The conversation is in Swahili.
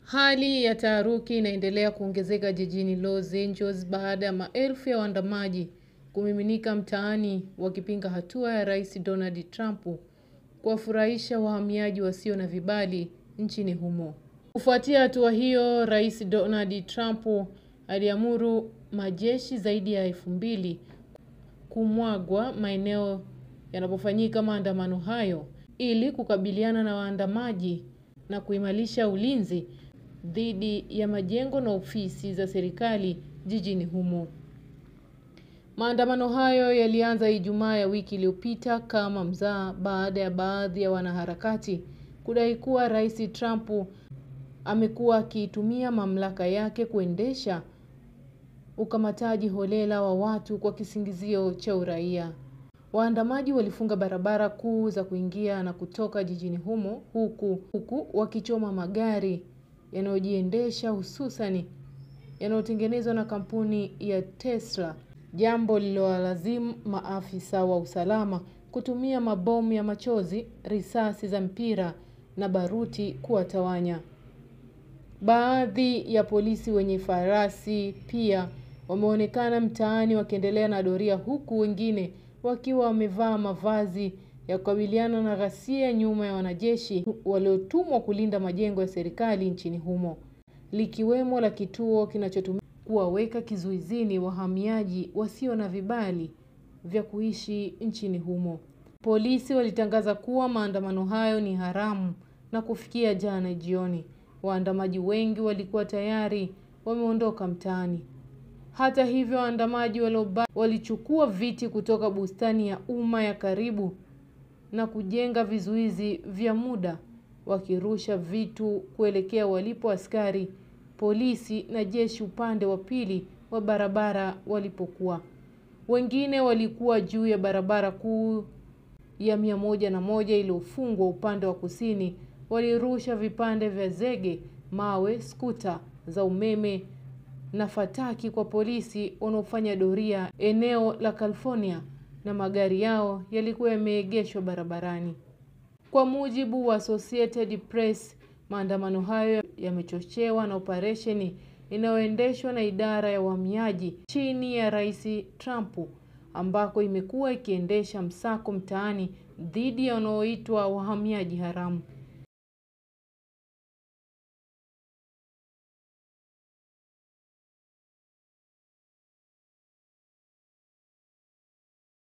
Hali ya taharuki inaendelea kuongezeka jijini Los Angeles baada ya maelfu ya waandamanaji kumiminika mtaani wakipinga hatua ya Rais Donald Trump kuwafurahisha wahamiaji wasio na vibali nchini humo. Kufuatia hatua hiyo, Rais Donald Trump aliamuru majeshi zaidi ya 2,000 kumwagwa maeneo yanapofanyika maandamano hayo ili kukabiliana na waandamanaji na kuimarisha ulinzi dhidi ya majengo na ofisi za serikali jijini humo. Maandamano hayo yalianza Ijumaa ya wiki iliyopita kama mzaha baada ya baadhi ya wanaharakati kudai kuwa Rais Trump amekuwa akitumia mamlaka yake kuendesha ukamataji holela wa watu kwa kisingizio cha uraia. Waandamanaji walifunga barabara kuu za kuingia na kutoka jijini humo huku wakichoma magari yanayojiendesha hususani yanayotengenezwa na kampuni ya Tesla, jambo lililowalazimu maafisa wa usalama kutumia mabomu ya machozi, risasi za mpira na baruti kuwatawanya. Baadhi ya polisi wenye farasi pia wameonekana mtaani wakiendelea na doria, huku wengine wakiwa wamevaa mavazi ya kukabiliana na ghasia nyuma ya wanajeshi waliotumwa kulinda majengo ya serikali nchini humo, likiwemo la kituo kinachotumika kuwaweka kizuizini wahamiaji wasio na vibali vya kuishi nchini humo. Polisi walitangaza kuwa maandamano hayo ni haramu na kufikia jana jioni, waandamanaji wengi walikuwa tayari wameondoka mtaani. Hata hivyo, waandamanaji walichukua viti kutoka bustani ya umma ya karibu na kujenga vizuizi vya muda, wakirusha vitu kuelekea walipo askari polisi na jeshi upande wa pili wa barabara walipokuwa. Wengine walikuwa juu ya barabara kuu ya 101 iliyofungwa upande wa kusini, walirusha vipande vya zege, mawe, skuta za umeme na fataki kwa polisi wanaofanya doria eneo la California, na magari yao yalikuwa yameegeshwa barabarani. Kwa mujibu wa Associated Press, maandamano hayo yamechochewa na operesheni inayoendeshwa na idara ya uhamiaji chini ya Rais Trump, ambako imekuwa ikiendesha msako mtaani dhidi ya wanaoitwa wahamiaji haramu.